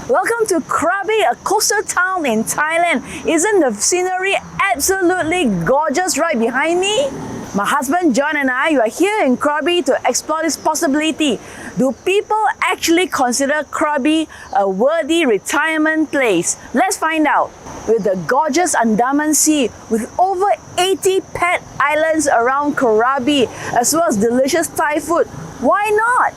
Welcome to Krabi, a coastal town in Thailand. Isn't the scenery absolutely gorgeous right behind me? My husband John and I are here in Krabi to explore this possibility. Do people actually consider Krabi a worthy retirement place? Let's find out. With the gorgeous Andaman Sea, with over 80 pet islands around Krabi, as well as delicious Thai food, why not?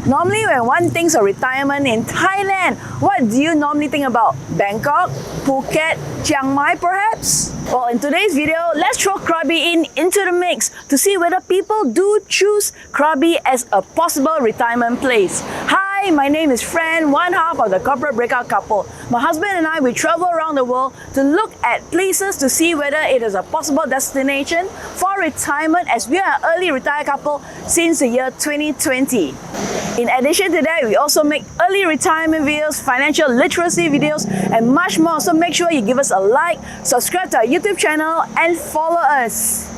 Normally when one thinks of retirement in Thailand, what do you normally think about? Bangkok, Phuket, Chiang Mai perhaps? Well, in today's video, let's throw Krabi into the mix to see whether people do choose Krabi as a possible retirement place. Hi, my name is Fran, one half of the Corporate Breakout Couple. My husband and I, we travel around the world to look at places to see whether it is a possible destination for retirement, as we are an early retired couple since the year 2020. In addition to that, we also make early retirement videos, financial literacy videos, and much more. So make sure you give us a like, subscribe to our YouTube channel, and follow us.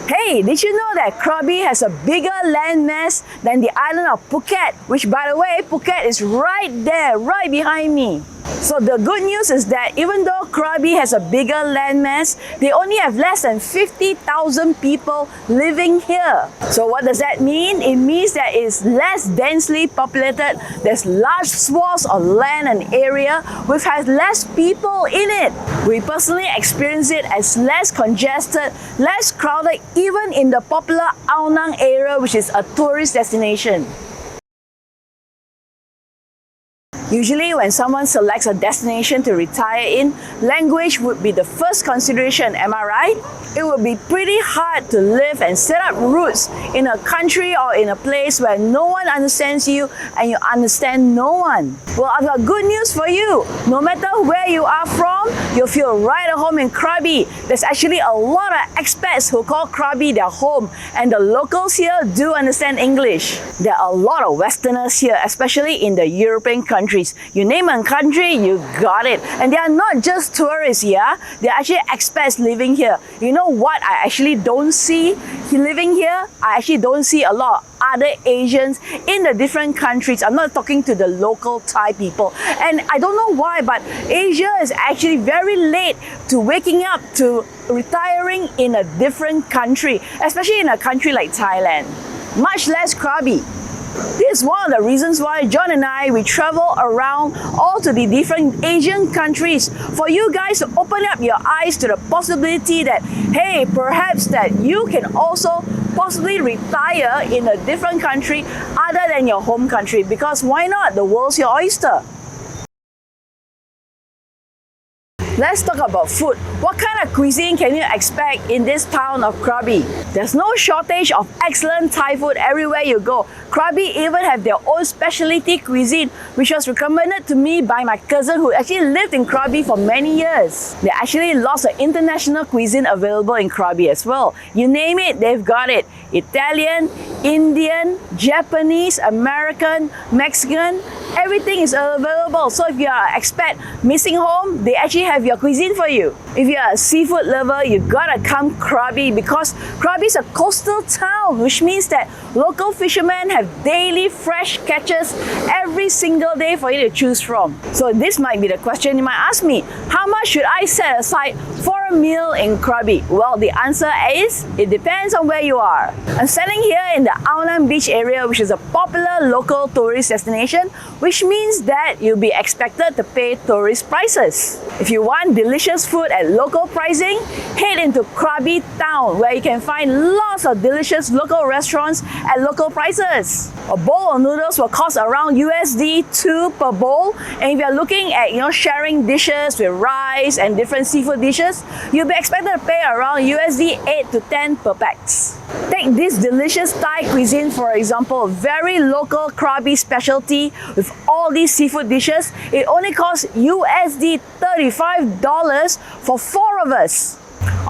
Hey, did you know that Krabi has a bigger landmass than the island of Phuket? Which, by the way, Phuket is right there, right behind me. So the good news is that even though Krabi has a bigger landmass, they only have less than 50,000 people living here. So what does that mean? It means that it's less densely populated. There's large swaths of land and area which has less people in it. We personally experience it as less congested, less crowded, even in the popular Ao Nang area, which is a tourist destination. Usually when someone selects a destination to retire in, language would be the first consideration, am I right? It would be pretty hard to live and set up roots in a country or in a place where no one understands you and you understand no one. Well, I've got good news for you. No matter where you are from, you'll feel right at home in Krabi. There's actually a lot of expats who call Krabi their home, and the locals here do understand English. There are a lot of Westerners here, especially in the European countries. You name a country, you got it. And they are not just tourists, yeah? They are actually expats living here. You know what I actually don't see living here? I actually don't see a lot of other Asians in the different countries. I'm not talking to the local Thai people. And I don't know why, but Asia is actually very late to waking up to retiring in a different country, especially in a country like Thailand, much less Krabi. This is one of the reasons why John and I, we travel around all to the different Asian countries for you guys to open up your eyes to the possibility that, hey, perhaps that you can also possibly retire in a different country other than your home country, because why not? The world's your oyster. Let's talk about food. What kind of cuisine can you expect in this town of Krabi? There's no shortage of excellent Thai food everywhere you go. Krabi even have their own specialty cuisine, which was recommended to me by my cousin who actually lived in Krabi for many years. There are actually lots of international cuisine available in Krabi as well. You name it, they've got it. Italian, Indian, Japanese, American, Mexican, everything is available. So if you are an expat missing home, they actually have your cuisine for you. If you are a seafood lover, you gotta come Krabi, because Krabi is a coastal town, which means that local fishermen have daily fresh catches every single day for you to choose from. So this might be the question you might ask me: how much should I set aside for a meal in Krabi? Well, the answer is, it depends on where you are. I'm standing here in the Ao Nang beach area, which is a popular local tourist destination, which means that you'll be expected to pay tourist prices. If you want delicious food at local pricing, head into Krabi town, where you can find lots of delicious local restaurants at local prices. A bowl of noodles will cost around USD 2 per bowl, and if you're looking at sharing dishes with rice and different seafood dishes, you'll be expected to pay around USD 8 to 10 per pax. Take this delicious Thai cuisine for example, very local Krabi specialty with all these seafood dishes. It only costs USD $35 for 4 of us.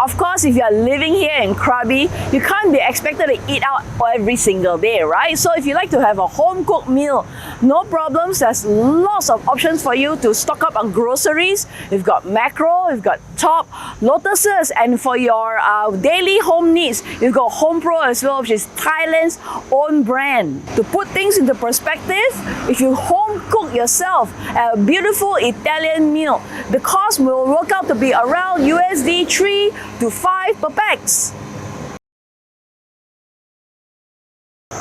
Of course, if you're living here in Krabi, you can't be expected to eat out every single day, right? So if you like to have a home-cooked meal no problems. There's lots of options for you to stock up on groceries. We've got macro, we've got top, lotuses, and for your daily home needs, you've got Home Pro as well, which is Thailand's own brand. To put things into perspective, if you home cook yourself a beautiful Italian meal, the cost will work out to be around USD 3 to 5 per pax.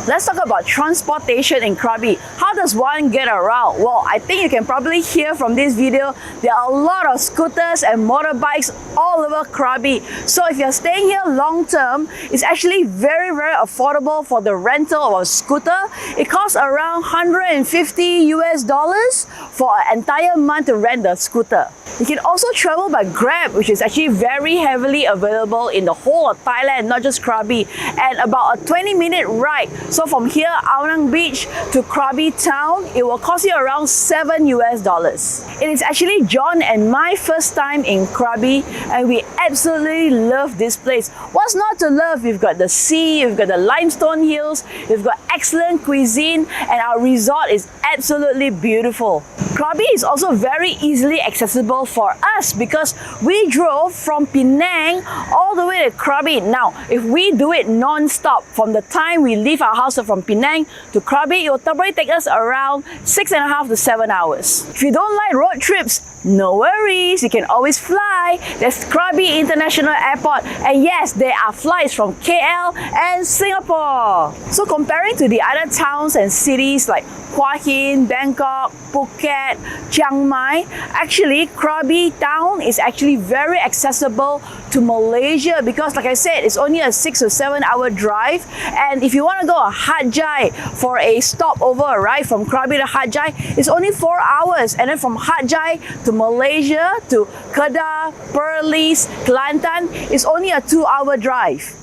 Let's talk about transportation in Krabi. How does one get around? Well, I think you can probably hear from this video, there are a lot of scooters and motorbikes all over Krabi. So if you're staying here long term, it's actually very affordable for the rental of a scooter. It costs around $150 for an entire month to rent the scooter. You can also travel by Grab, which is actually very heavily available in the whole of Thailand, not just Krabi, and about a 20-minute ride. So from here, Aonang Beach to Krabi town, it will cost you around $7. It is actually John and my first time in Krabi, and we absolutely love this place. What's not to love? We've got the sea, we've got the limestone hills, we've got excellent cuisine, and our resort is absolutely beautiful. Krabi is also very easily accessible for us because we drove from Penang all the way to Krabi. Now, if we do it non-stop from the time we leave our house from Penang to Krabi, it will probably take us around 6.5 to 7 hours. If you don't like road trips, no worries, you can always fly. There's Krabi International Airport, and yes, there are flights from KL and Singapore. So comparing to the other towns and cities like Hua Hin, Bangkok, Phuket, Chiang Mai, actually Krabi town is actually very accessible to Malaysia because, like I said, it's only a 6 or 7 hour drive. And if you want to go a Hat Yai for a stopover, right, from Krabi to Hat Yai, it's only 4 hours. And then from Hat Yai to Malaysia to Kedah, Perlis, Kelantan, it's only a 2-hour drive.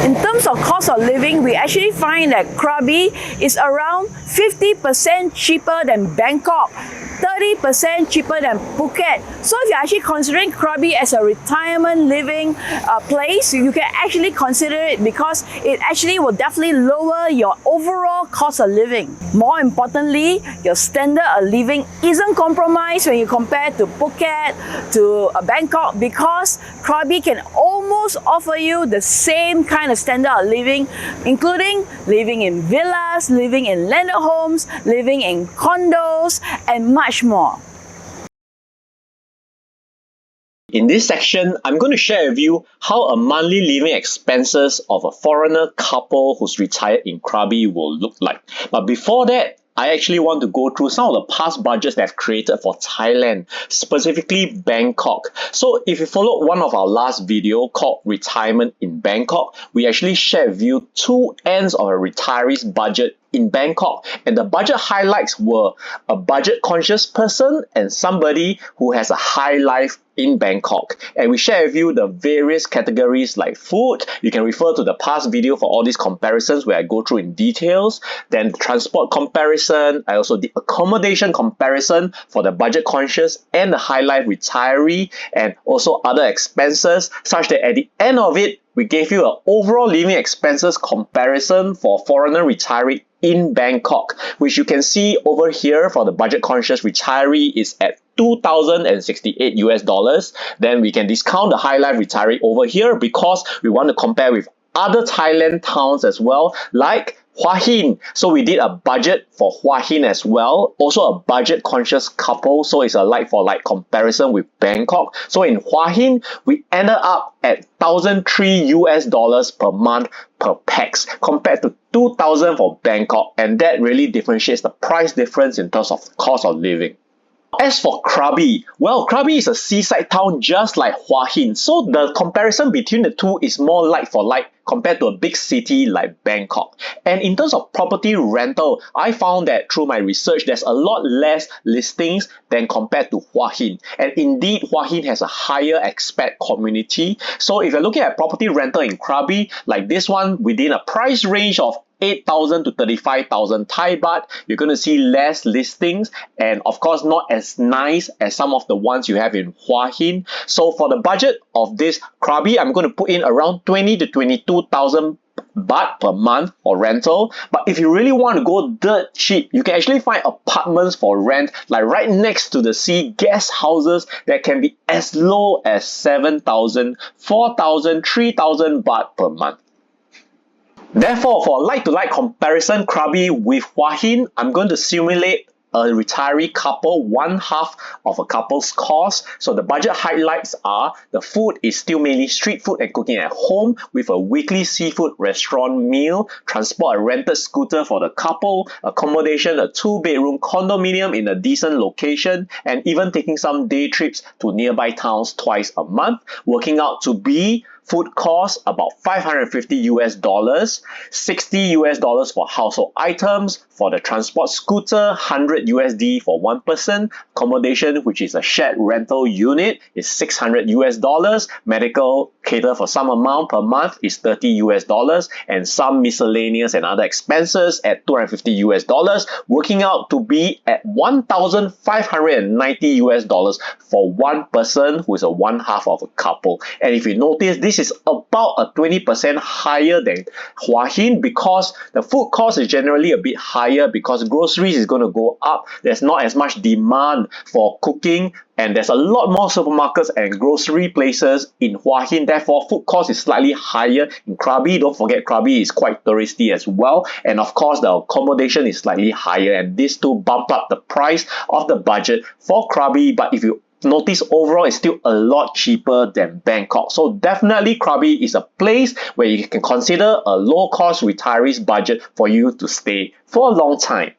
In terms of cost of living, we actually find that Krabi is around 50% cheaper than Bangkok, 30% cheaper than Phuket. So if you're actually considering Krabi as a retirement living place, you can actually consider it because it actually will definitely lower your overall cost of living. More importantly, your standard of living isn't compromised when you compare to Phuket, to Bangkok, because Krabi can almost offer you the same kind of standard of living, including living in villas, living in landed homes, living in condos, and much more. In this section, I'm going to share with you how a monthly living expenses of a foreigner couple who's retired in Krabi will look like. But before that, I actually want to go through some of the past budgets that I've created for Thailand, specifically Bangkok. So if you followed one of our last video called Retirement in Bangkok, we actually shared with you two ends of a retiree's budget in Bangkok, and the budget highlights were a budget conscious person and somebody who has a high life in Bangkok. And we share with you the various categories like food. You can refer to the past video for all these comparisons where I go through in details. Then the transport comparison, I also did accommodation comparison for the budget conscious and the high life retiree, and also other expenses, such that at the end of it, we gave you an overall living expenses comparison for foreigner retiree in Bangkok, which you can see over here for the budget conscious retiree is at $2,068. Then we can discount the high life retiree over here because we want to compare with other Thailand towns as well, like Hua Hin. So we did a budget for Hua Hin as well, also a budget conscious couple, so it's a like for like comparison with Bangkok. So in Hua Hin, we ended up at $1,003 per month per pax compared to $2,000 for Bangkok, and that really differentiates the price difference in terms of cost of living. As for Krabi, well, Krabi is a seaside town just like Hua Hin, so the comparison between the two is more like for like compared to a big city like Bangkok. And in terms of property rental, I found that through my research, there's a lot less listings than compared to Hua Hin. And indeed, Hua Hin has a higher expat community. So if you're looking at property rental in Krabi, like this one, within a price range of 8,000 to 35,000 Thai baht, you're going to see less listings, and of course not as nice as some of the ones you have in Hua Hin. So for the budget of this Krabi, I'm going to put in around 20 to 22,000 baht per month for rental. But if you really want to go dirt cheap, you can actually find apartments for rent like right next to the sea, guest houses that can be as low as 7,000, 4,000, 3,000 baht per month. Therefore, for a like-to-like comparison, Krabi with Hua Hin, I'm going to simulate a retiree couple, one half of a couple's cost. So the budget highlights are the food is still mainly street food and cooking at home with a weekly seafood restaurant meal, transport a rented scooter for the couple, accommodation a 2-bedroom condominium in a decent location, and even taking some day trips to nearby towns twice a month, working out to be food costs about $550, $60 for household items, for the transport scooter, $100 for one person, accommodation, which is a shared rental unit, is $600, medical cater for some amount per month is $30, and some miscellaneous and other expenses at $250, working out to be at $1,590 for one person who is a one half of a couple. And if you notice, this is about a 20% higher than Hua Hin because the food cost is generally a bit higher because groceries is going to go up. There's not as much demand for cooking, and there's a lot more supermarkets and grocery places in Hua Hin. Therefore, food cost is slightly higher in Krabi. Don't forget, Krabi is quite touristy as well. And of course, the accommodation is slightly higher. And these two bump up the price of the budget for Krabi. But if you notice, overall it's still a lot cheaper than Bangkok. So definitely Krabi is a place where you can consider a low-cost retirees budget for you to stay for a long time.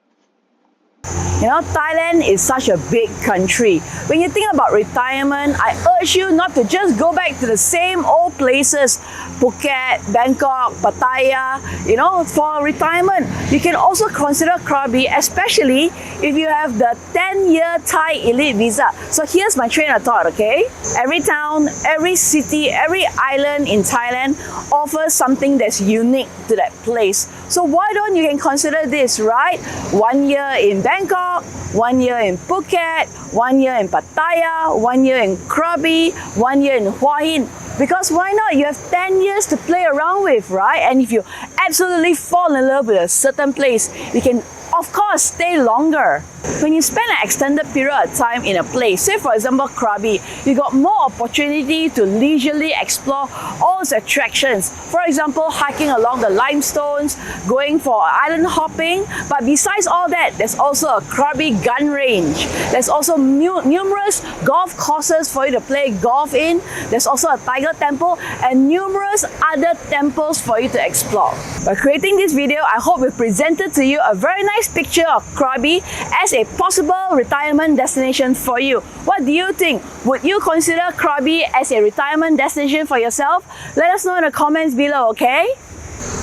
You know, Thailand is such a big country. When you think about retirement, I urge you not to just go back to the same old places, Phuket, Bangkok, Pattaya. You know, for retirement, you can also consider Krabi, especially if you have the 10-year Thai elite visa. So here's my train of thought, okay? Every town, every city, every island in Thailand offers something that's unique to that place. So why don't you can consider this, right? 1 year in Bangkok, 1 year in Phuket, 1 year in Pattaya, 1 year in Krabi, 1 year in Hua Hin. Because why not? You have 10 years to play around with, right? And if you absolutely fall in love with a certain place, you can of course stay longer. When you spend an extended period of time in a place, say for example Krabi, you got more opportunity to leisurely explore all its attractions. For example, hiking along the limestones, going for island hopping. But besides all that, there's also a Krabi gun range. There's also numerous golf courses for you to play golf in. There's also a tiger temple and numerous other temples for you to explore. By creating this video, I hope we've presented to you a very nice picture of Krabi as a possible retirement destination for you. What do you think? Would you consider Krabi as a retirement destination for yourself? Let us know in the comments below, okay?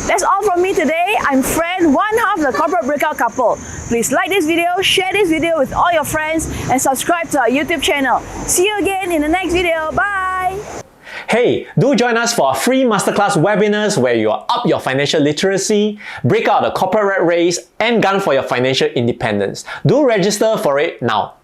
That's all from me today. I'm Fran, one half of the Corporate Breakout Couple. Please like this video, share this video with all your friends, and subscribe to our YouTube channel. See you again in the next video. Bye! Hey, do join us for our free masterclass webinars where you are up your financial literacy, break out the corporate rat race, and gun for your financial independence. Do register for it now.